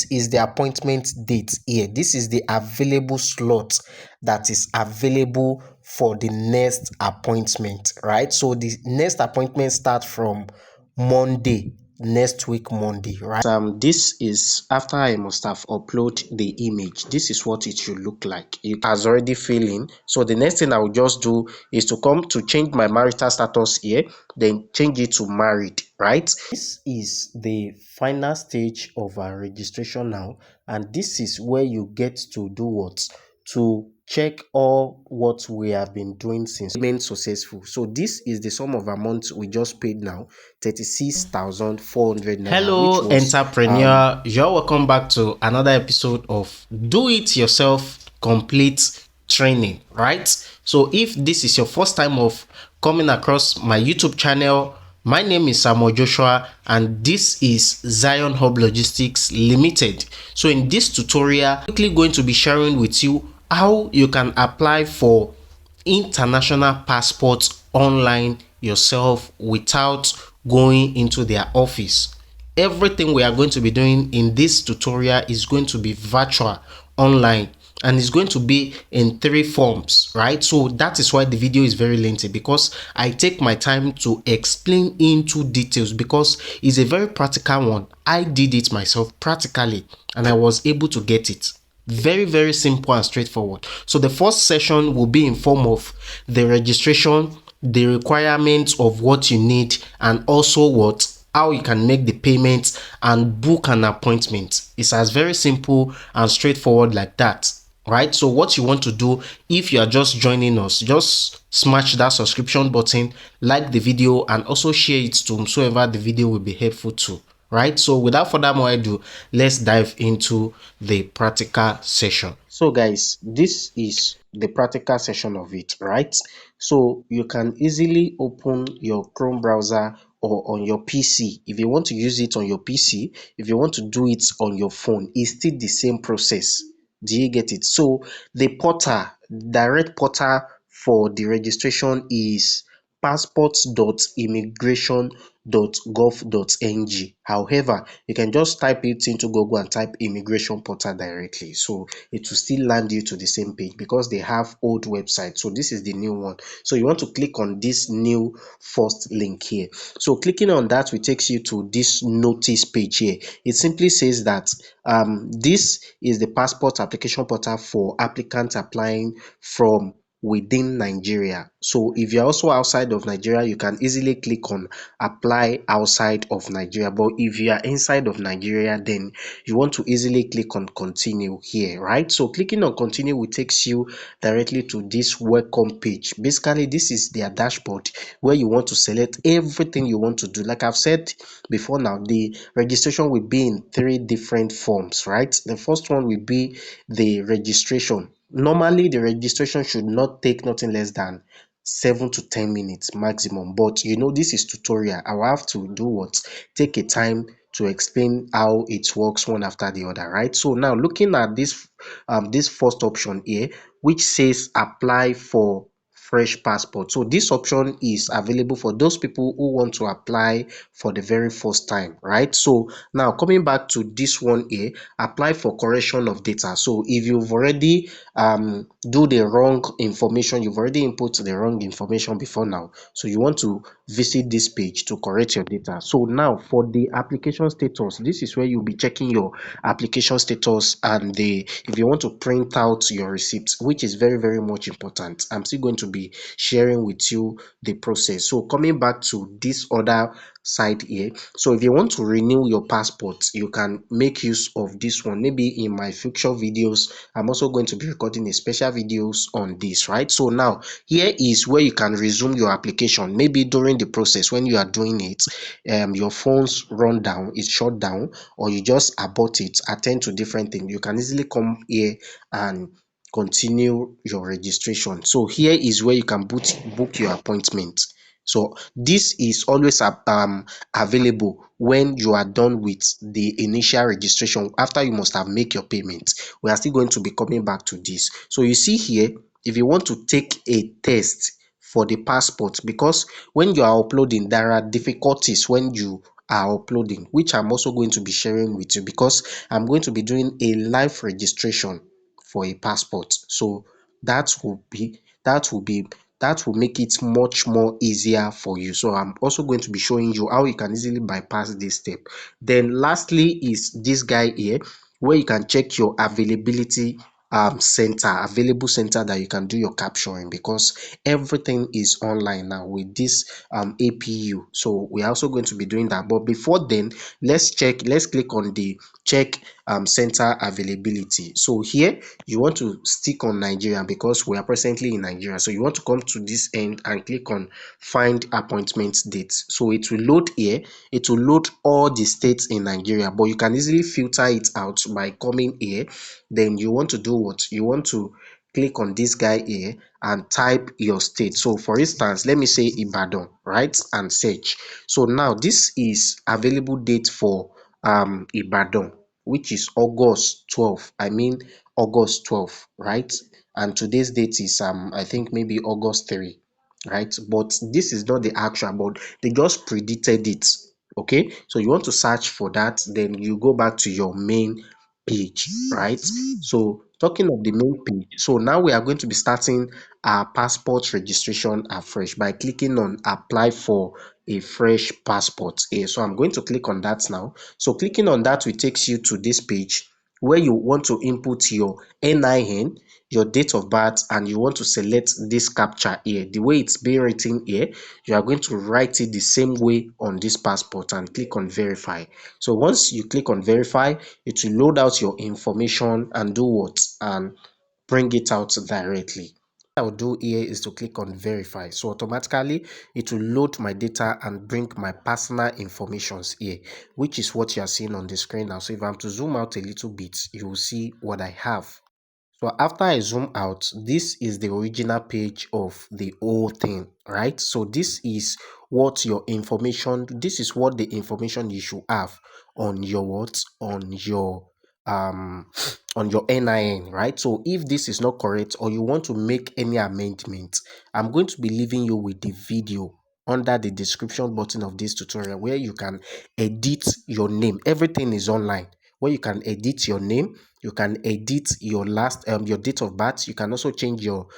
this is the appointment date here. This is the available slot that is available for the next appointment, right? So the next appointment starts from Monday, next week Monday, right? This is after I must have uploaded the image. This is what it should look like. It has already filled in. So the next thing I will just do is to come to change my marital status here, then change it to married, right? This is the final stage of our registration now, and this is where you get to do what? To check all what we have been doing since remain successful. So this is the sum of amount we just paid now, 36,400 naira. Hello entrepreneur, you're welcome back to another episode of Do It Yourself Complete Training, right? So if this is your first time of coming across my YouTube channel, my name is Samuel Joshua and this is Zion Hub Logistics Limited. So in this tutorial, I'm quickly going to be sharing with you how you can apply for international passports online yourself without going into their office. Everything we are going to be doing in this tutorial is going to be virtual, online, and it's going to be in 3 forms, right? So that is why the video is very lengthy, because I take my time to explain into details, because it's a very practical one. I did it myself practically and I was able to get it. Very simple and straightforward. So the first session will be in form of the registration, the requirements of what you need, and also how you can make the payments and book an appointment. It's as very simple and straightforward like that, right? So what you want to do, if you are just joining us, just smash that subscription button, like the video, and also share it to whomsoever the video will be helpful to, right? So without further more ado, let's dive into the practical session. So guys, this is the practical session of it, right? So you can easily open your Chrome browser or on your PC. If you want to use it on your PC, if you want to do it on your phone, it's still the same process. Do you get it? So the portal, direct portal for the registration is passports.immigration.gov.ng. However, you can just type it into Google and type immigration portal directly. So it will still land you to the same page because they have old websites. So this is the new one. So you want to click on this new first link here. So clicking on that will take you to this notice page here. It simply says that this is the passport application portal for applicants applying from within Nigeria. So if you're also outside of Nigeria, you can easily click on apply outside of Nigeria. But if you are inside of Nigeria, then you want to easily click on continue here, right? So clicking on continue will take you directly to this welcome page. Basically, this is their dashboard where you want to select everything you want to do. Like I've said before now, the registration will be in 3 different forms, right? The first one will be the registration. Normally, the registration should not take nothing less than 7 to 10 minutes maximum. But you know, this is tutorial. I will have to do what? Take a time to explain how it works one after the other, right? So now looking at this first option here, which says apply for fresh passport. So this option is available for those people who want to apply for the very first time, right? So now coming back to this one here, apply for correction of data. So if you've already do the wrong information, you've already input the wrong information before now, so you want to visit this page to correct your data. So now for the application status, this is where you'll be checking your application status and if you want to print out your receipts, which is very much important. I'm still going to be sharing with you the process. So coming back to this other side here, so if you want to renew your passport, you can make use of this one. Maybe in my future videos, I'm also going to be recording a special videos on this, right? So now here is where you can resume your application. Maybe during the process when you are doing it, your phone's run down, it's shut down, or you just abort it, attend to different things. You can easily come here and continue your registration. So here is where you can book your appointment. So this is always available when you are done with the initial registration, after you must have made your payment. We are still going to be coming back to this. So you see here, if you want to take a test for the passport, because when you are uploading, there are difficulties when you are uploading, which I'm also going to be sharing with you, because I'm going to be doing a live registration for a passport. So that will be that will be that will make it much more easier for you. So I'm also going to be showing you how you can easily bypass this step. Then lastly is this guy here, where you can check your availability available center that you can do your capturing, because everything is online now with this APU. So we're also going to be doing that. But before then, let's click on the check center availability. So here you want to stick on Nigeria, because we are presently in Nigeria. So you want to come to this end and click on find appointment dates. So it will load here. It will load all the states in Nigeria, but you can easily filter it out by coming here. Then you want to do what? You want to click on this guy here and type your state. So for instance, let me say Ibadan, right? And search. So now this is available date for Ibadan, which is August 12. I mean August 12, right? And today's date is I think maybe August 3, right? But this is not the actual, but they just predicted it. Okay, so you want to search for that, then you go back to your main page, right? So talking of the main page, so now we are going to be starting our passport registration afresh by clicking on apply for a fresh passport here. So I'm going to click on that now. So clicking on that will takes you to this page where you want to input your NIN, your date of birth, and you want to select this captcha here. The way it's being written here, you are going to write it the same way on this passport and click on verify. So once you click on verify, it will load out your information and do what? And bring it out directly. What I'll do here is to click on verify. So automatically it will load my data and bring my personal informations here, which is what you are seeing on the screen now. So if I'm to zoom out a little bit, you will see what I have. So after I zoom out, this is the original page of the whole thing, right? So this is what your information, this is what the information you should have on your what? Um on your NIN, right? So if this is not correct or you want to make any amendment, I'm going to be leaving you with the video under the description button of this tutorial where you can edit your name. Everything is online, where you can edit your name, you can edit your your date of birth, you can also change your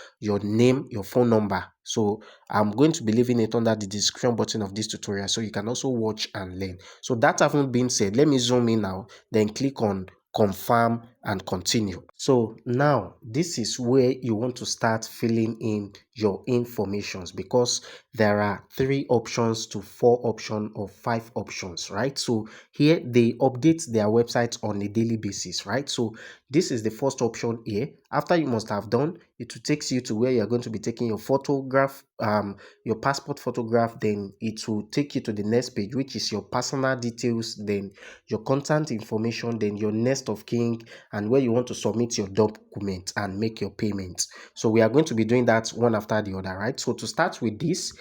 name, your phone number. So I'm going to be leaving it under the description button of this tutorial so you can also watch and learn. So that having been said, let me zoom in now, then click on confirm and continue. So now this is where you want to start filling in your informations, because there are 3 options to 4 options or 5 options, right? So here they update their website on a daily basis, right? So this is the first option here. After you must have done, it will take you to where you're going to be taking your photograph, your passport photograph. Then it will take you to the next page, which is your personal details, then your contact information, then your next of kin, and where you want to submit your document and make your payment. So we are going to be doing that one after the other, right? So to start with this,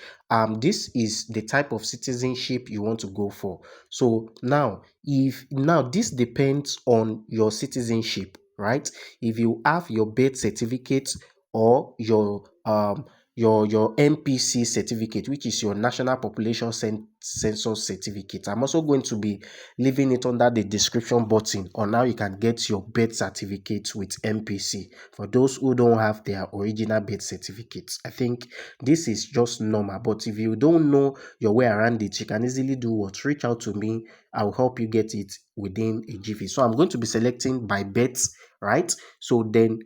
this is the type of citizenship you want to go for. So now this depends on your citizenship, right? If you have your birth certificate or your NPC certificate, which is your National Population Census certificate. I'm also going to be leaving it under the description button on how you can get your birth certificate with NPC for those who don't have their original birth certificates. I think this is just normal, but if you don't know your way around it, you can easily do what? Reach out to me. I'll help you get it within a jiffy. So I'm going to be selecting by birth, right? So then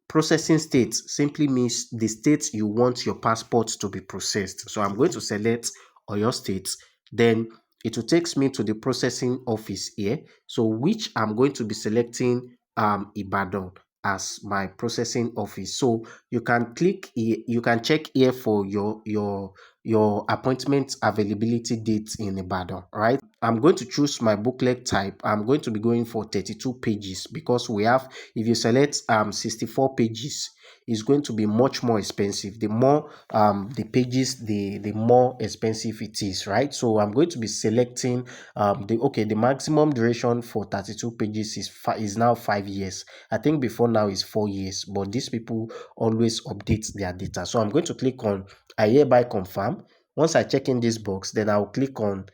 processing state simply means the state you want your passport to be processed. So I'm going to select Oyo State. Then it will take me to the processing office here. So which I'm going to be selecting Ibadan as my processing office. So you can click here, you can check here for your appointment availability date in Ibadan, right? I'm going to choose my booklet type. I'm going to be going for 32 pages because we have, if you select 64 pages, it's going to be much more expensive. The more the pages, the more expensive it is, right? So I'm going to be selecting the maximum duration for 32 pages is now 5 years. I think before now is 4 years, but these people always update their data. So I'm going to click on I hereby confirm. Once I check in this box, then I'll click on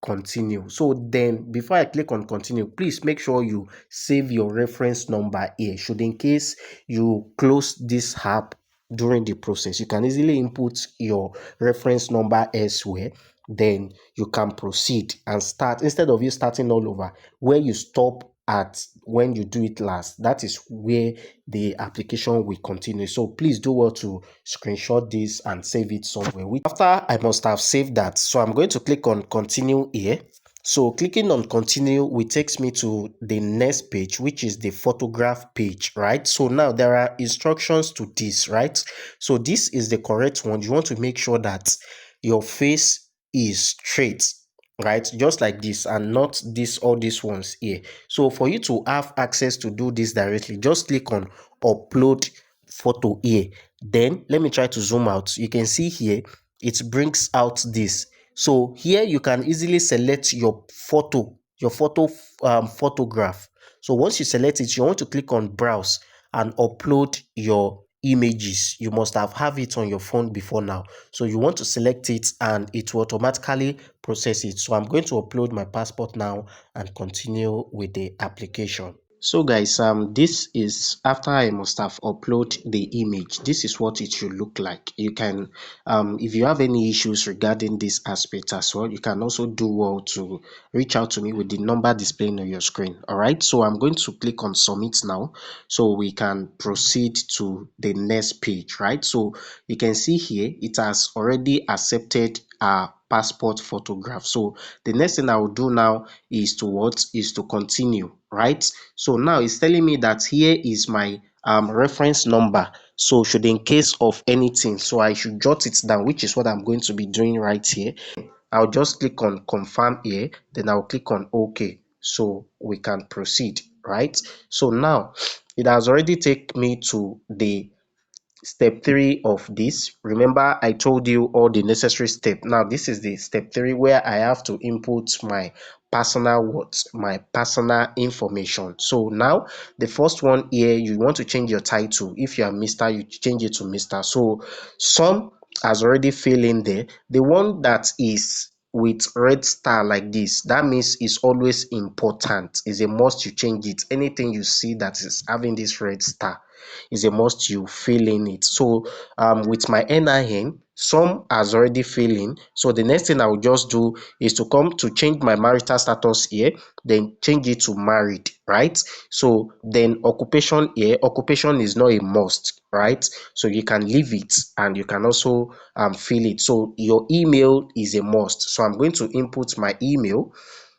continue. So then before I click on continue, please make sure you save your reference number here. Should in case you close this app during the process, you can easily input your reference number elsewhere. Then you can proceed and start instead of you starting all over. Where you stop at when you do it last, that is where the application will continue. So please do well to screenshot this and save it somewhere. After I must have saved that, so I'm going to click on continue here. So clicking on continue will takes me to the next page, which is the photograph page, right? So now there are instructions to this, right? So this is the correct one. You want to make sure that your face is straight, right? Just like this, and not this all these ones here. So for you to have access to do this directly, just click on upload photo here. Then let me try to zoom out. You can see here it brings out this. So here you can easily select your photograph. So once you select it, you want to click on browse and upload your images. You must have it on your phone before now. So you want to select it and it will automatically process it. So I'm going to upload my passport now and continue with the application. So guys, this is after I must have upload the image. This is what it should look like. You can, if you have any issues regarding this aspect as well, you can also do well to reach out to me with the number displaying on your screen. All right, so I'm going to click on submit now, so we can proceed to the next page, right? So you can see here it has already accepted our passport photograph. So the next thing I will do now is to continue, right? So now it's telling me that here is my reference number. So should in case of anything, so I should jot it down, which is what I'm going to be doing right here. I'll just click on confirm here, then I'll click on OK, so we can proceed, right? So now it has already taken me to the step 3 of this. Remember I told you all the necessary step. Now this is the step 3 where I have to input my my personal information. So now the first one here, you want to change your title. If you are Mr., you change it to Mr. So some has already filled in there. The one that is with red star like this, that means it's always important. It's a must you change it. Anything you see that is having this red star is a must you fill in it. So with my NIN, some has already filled in. So the next thing I will just do is to come to change my marital status here, then change it to married, right? So then occupation here, occupation is not a must, right? So you can leave it and you can also fill it. So your email is a must. So I'm going to input my email.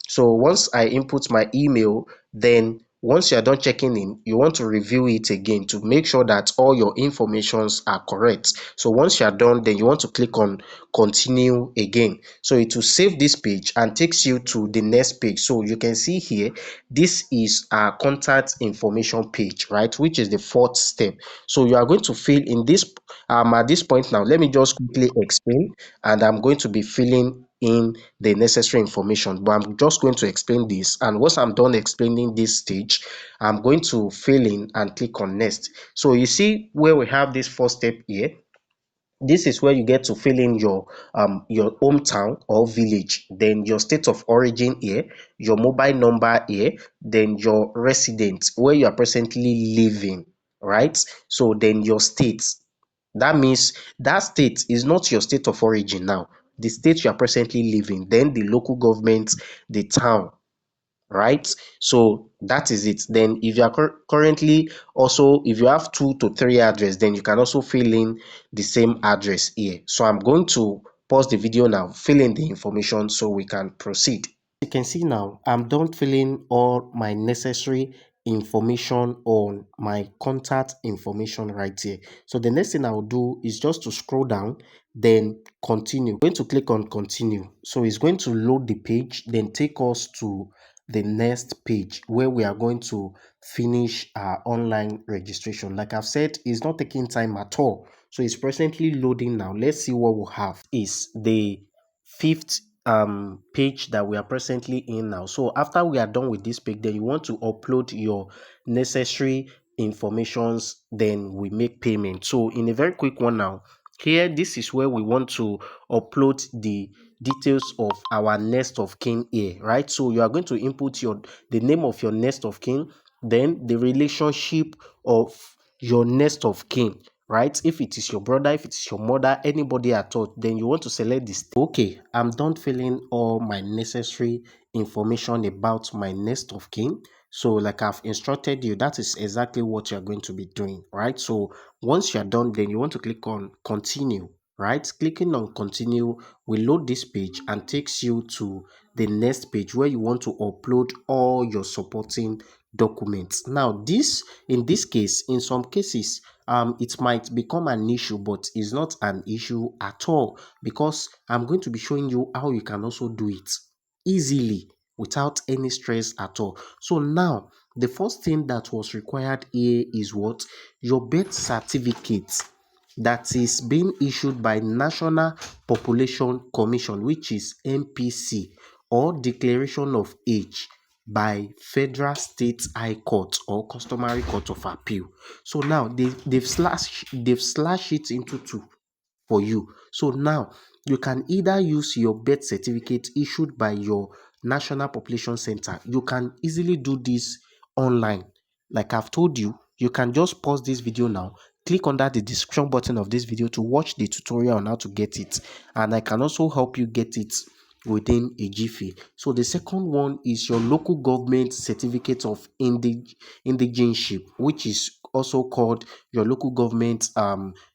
So once I input my email, then once you are done checking in, you want to review it again to make sure that all your informations are correct. So once you are done, then you want to click on continue again. So it will save this page and takes you to the next page. So you can see here, this is our contact information page, right? Which is the 4th step. So you are going to fill in this at this point now. Let me just quickly explain, and I'm going to be filling in the necessary information, but I'm just going to explain this, and once I'm done explaining this stage, I'm going to fill in and click on next. So you see where we have this 4th step here. This is where you get to fill in your hometown or village, then your state of origin here, your mobile number here, then your residence where you are presently living, right? So then your state, that means that state is not your state of origin now, the state you are presently living, then the local government, the town, right? So that is it. Then if you are currently also, if you have 2 to 3 address, then you can also fill in the same address here. So I'm going to pause the video now, fill in the information so we can proceed. You can see now I'm done filling all my necessary information on my contact information right here. So the next thing I will do is just to scroll down, then continue. I'm going to click on continue. So it's going to load the page, then take us to the next page where we are going to finish our online registration. Like I've said, it's not taking time at all. So it's presently loading now. Let's see what we'll have. Is the 5th page that we are presently in now. So after we are done with this page, then you want to upload your necessary informations, then we make payment. So in a very quick one now, here this is where we want to upload the details of our next of kin here, right? So you are going to input the name of your next of kin, then the relationship of your next of kin, right? If it is your brother, if it is your mother, anybody at all, then you want to select this. Okay, I'm done filling all my necessary information about my next of kin. So like I've instructed you, that is exactly what you're going to be doing, right? So once you're done, then you want to click on continue, right? Clicking on continue will load this page and takes you to the next page where you want to upload all your supporting documents. Now in this case, in some cases, it might become an issue, but it's not an issue at all, because I'm going to be showing you how you can also do it easily without any stress at all. So now the first thing that was required here is what? Your birth certificate that is being issued by National Population Commission, which is NPC, or declaration of age by Federal State High Court or Customary Court of Appeal. So now they've slashed it into two for you. So now you can either use your birth certificate issued by your National Population Center. You can easily do this online. Like I've told you, you can just pause this video now, click under the description button of this video to watch the tutorial on how to get it, and I can also help you get it within a jiffy. So the second one is your local government certificate of indigenship, which is also called your local government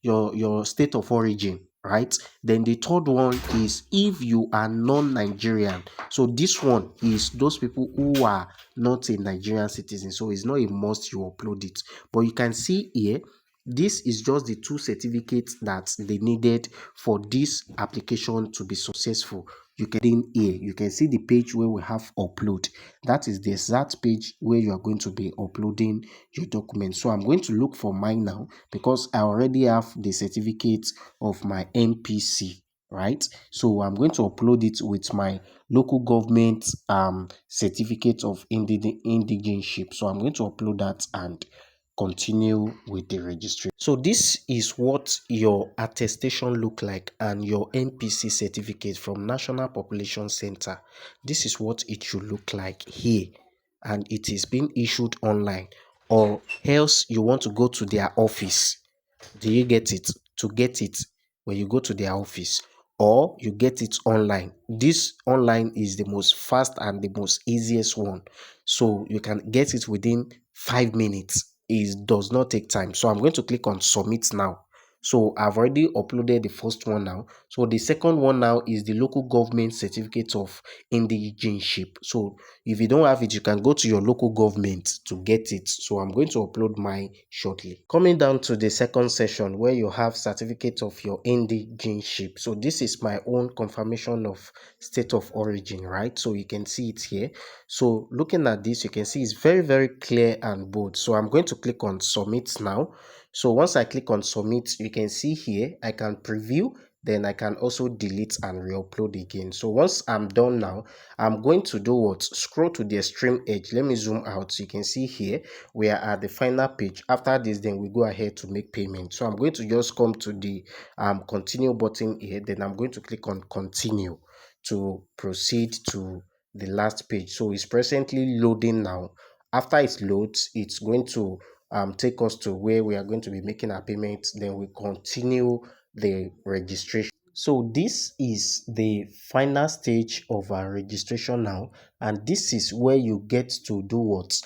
your state of origin, right? Then the third one is if you are non-Nigerian. So this one is those people who are not a Nigerian citizen, so it's not a must you upload it. But you can see here, this is just the two certificates that they needed for this application to be successful. You can in here, you can see the page where we have upload. That is the exact page where you are going to be uploading your document. So I'm going to look for mine now because I already have the certificate of my NPC, right? So I'm going to upload it with my local government certificate of indigenship. So I'm going to upload that and continue with the registration. So this is what your attestation look like and your NPC certificate from National Population Center. This is what it should look like here, and it is being issued online, or else you want to go to their office. Do you get it? To get it, when you go to their office, or you get it online. This online is the most fast and the most easiest one, so you can get it within 5 minutes. It does not take time. So I'm going to click on submit now. So I've already uploaded the first one now. So the second one now is the local government certificate of indigenship. So if you don't have it, you can go to your local government to get it. So I'm going to upload mine shortly. Coming down to the second section where you have certificate of your indigenship. So this is my own confirmation of state of origin, right? So you can see it here. So looking at this, you can see it's very, very clear and bold. So I'm going to click on submit now. So once I click on submit, you can see here, I can preview, then I can also delete and re-upload again. So once I'm done now, I'm going to do what? Scroll to the extreme edge. Let me zoom out. So you can see here, we are at the final page. After this, then we go ahead to make payment. So I'm going to just come to the continue button here. Then I'm going to click on continue to proceed to the last page. So it's presently loading now. After it loads, it's going to take us to where we are going to be making our payment. Then we continue the registration. So this is the final stage of our registration now, and this is where you get to do what?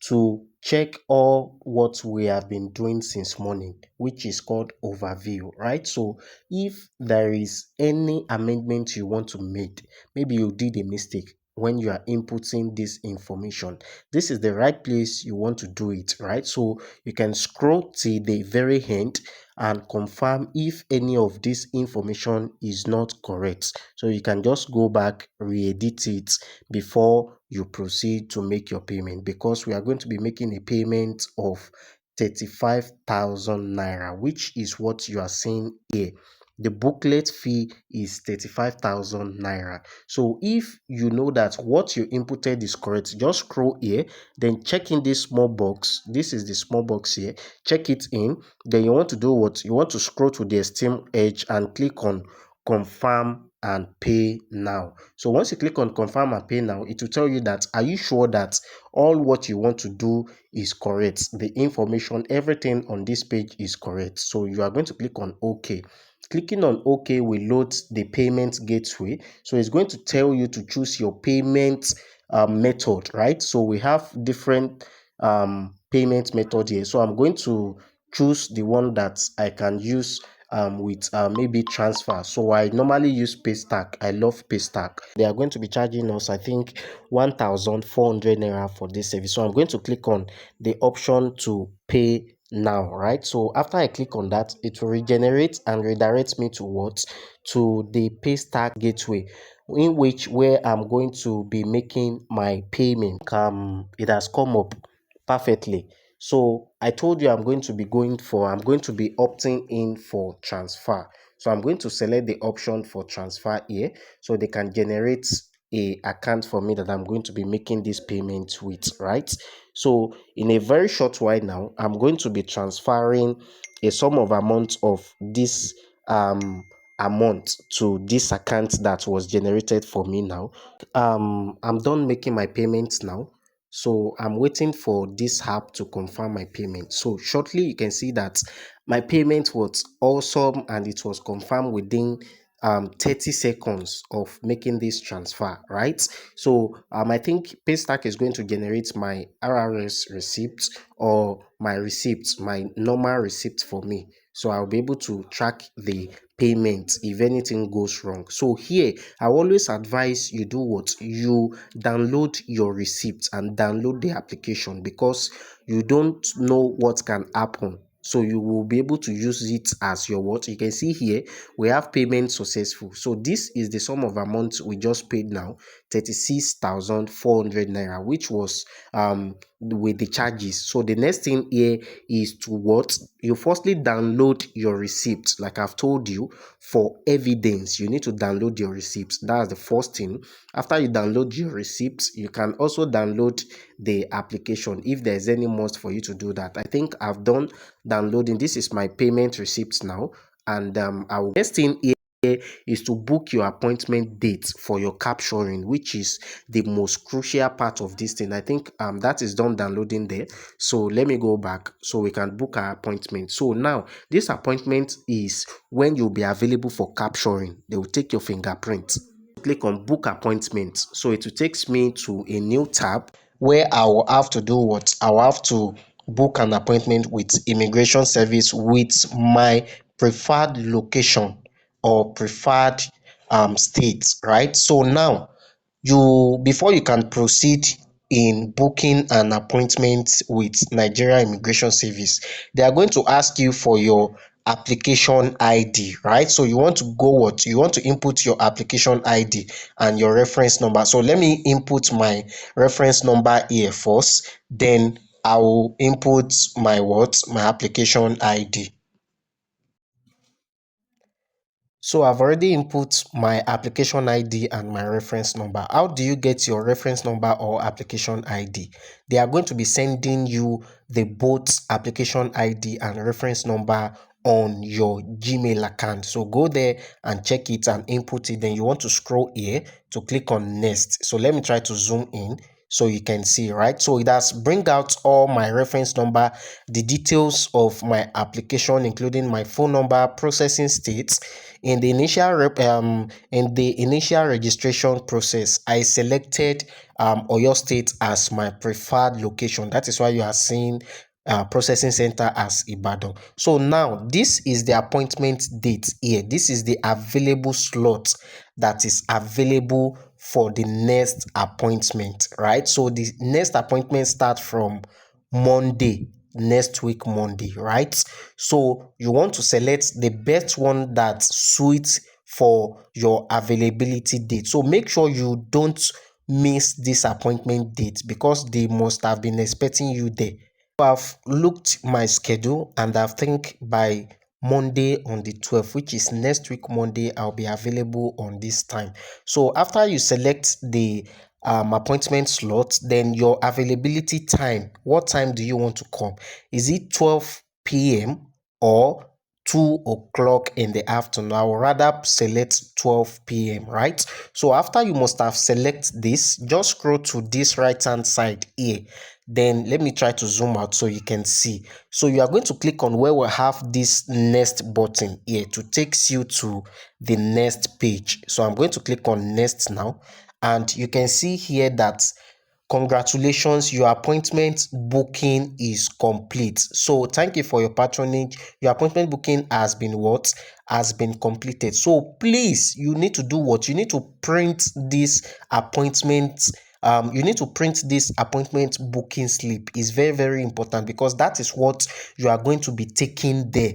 To check all what we have been doing since morning, which is called overview, right? So if there is any amendment you want to make, maybe you did a mistake when you are inputting this information, this is the right place you want to do it, right? So you can scroll to the very end and confirm if any of this information is not correct. So you can just go back, re-edit it before you proceed to make your payment, because we are going to be making a payment of 35,000 naira, which is what you are seeing here. The booklet fee is 35,000 naira. So if you know that what you inputted is correct, just scroll here, then check in this small box. This is the small box here. Check it in. Then you want to do what? You want to scroll to the extreme edge and click on confirm and pay now. So once you click on confirm and pay now, it will tell you that are you sure that all what you want to do is correct, the information, everything on this page is correct. So you are going to click on OK. Clicking on OK will load the payment gateway. So it's going to tell you to choose your payment method, right? So we have different payment method here. So I'm going to choose the one that I can use with maybe transfer. So I normally use Paystack. I love Paystack. They are going to be charging us, I think, 1,400 naira for this service. So I'm going to click on the option to pay now, right? So after I click on that, it will regenerate and redirect me to what? To the Paystack gateway, in which where I'm going to be making my payment. It has come up perfectly. So I told you I'm going to be opting in for transfer. So I'm going to select the option for transfer here, so they can generate a account for me that I'm going to be making this payment with, right? So in a very short while now, I'm going to be transferring a sum of amount of this amount to this account that was generated for me now. I'm done making my payments now. So I'm waiting for this app to confirm my payment. So shortly you can see that my payment was awesome and it was confirmed within 30 seconds of making this transfer, right? So I think Paystack is going to generate my RRS receipt or my receipt, my normal receipt for me. So I'll be able to track the payment if anything goes wrong. So here I always advise you do what? You download your receipt and download the application, because you don't know what can happen. So you will be able to use it as your what? You can see here we have payment successful. So this is the sum of amount we just paid now, 36,400 naira, which was with the charges. So the next thing here is to what? You firstly download your receipt. Like I've told you, for evidence you need to download your receipt. That's the first thing. After you download your receipt, you can also download the application if there's any must for you to do that. I think I've done downloading. This is my payment receipt now, and next thing here is to book your appointment date for your capturing, which is the most crucial part of this thing. I think that is done downloading there. So let me go back so we can book our appointment. So now this appointment is when you'll be available for capturing. They will take your fingerprint. Click on book appointment. So it will take me to a new tab where I will have to do what? I will have to book an appointment with immigration service with my preferred location or preferred state, right? So now before you can proceed in booking an appointment with Nigeria Immigration Service, they are going to ask you for your application ID, right? So you want to you want to input your application ID and your reference number. So let me input my reference number here first, then I will input my application ID. So I've already input my application ID and my reference number. How do you get your reference number or application ID? They are going to be sending you the both application ID and reference number on your Gmail account. So go there and check it and input it. Then you want to scroll here to click on next. So let me try to zoom in so you can see, right? So it has bring out all my reference number, the details of my application, including my phone number, processing states. In the initial registration process, I selected Oyo State as my preferred location. That is why you are seeing processing center as Ibadan. So now this is the appointment date here. This is the available slot that is available for the next appointment, right? So the next appointment starts from Monday, next week Monday, right? So you want to select the best one that suits for your availability date. So make sure you don't miss this appointment date, because they must have been expecting you there. I've looked my schedule and I think by Monday on the 12th, which is next week Monday, I'll be available on this time. So after you select the appointment slot, then your availability time, what time do you want to come? Is it 12 p.m. or 2 o'clock in the afternoon. I will rather select 12 p.m. right? So after you must have select this, just scroll to this right hand side here. Then let me try to zoom out so you can see. So you are going to click on where we have this next button here to take you to the next page. So I'm going to click on next now, and you can see here that congratulations, your appointment booking is complete. So thank you for your patronage. Your appointment booking has been what? Has been completed. So please, you need to do what? You need to print this appointment. You need to print this appointment booking slip. It's very, very important, because that is what you are going to be taking there.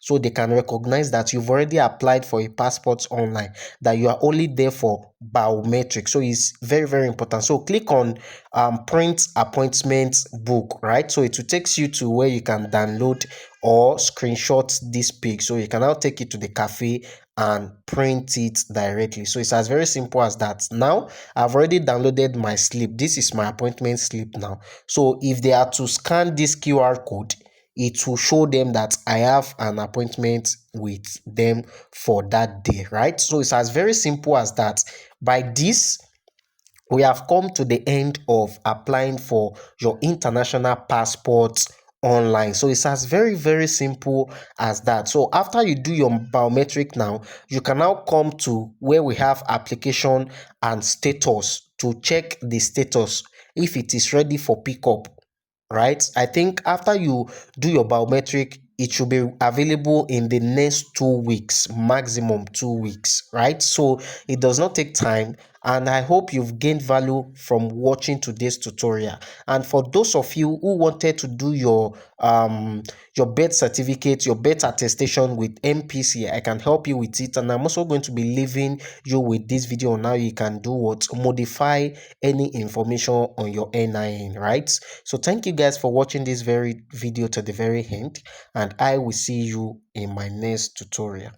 So they can recognize that you've already applied for a passport online, that you are only there for biometric. So it's very, very important. So click on print appointment book, right? So it will take you to where you can download or screenshot this page. So you can now take it to the cafe and print it directly. So it's as very simple as that. Now I've already downloaded my slip. This is my appointment slip now. So if they are to scan this QR code, it will show them that I have an appointment with them for that day, right? So it's as very simple as that. By this, we have come to the end of applying for your international passport online. So it's as very, very simple as that. So after you do your biometric now, you can now come to where we have application and status to check the status if it is ready for pickup, right? I think after you do your biometric, it should be available in the next 2 weeks, maximum 2 weeks, right? So it does not take time, and I hope you've gained value from watching today's tutorial. And for those of you who wanted to do your birth certificate, your birth attestation with MPC, I can help you with it, and I'm also going to be leaving you with this video on how you can do what? Modify any information on your NIN, right? So thank you guys for watching this very video to the very end, and I will see you in my next tutorial.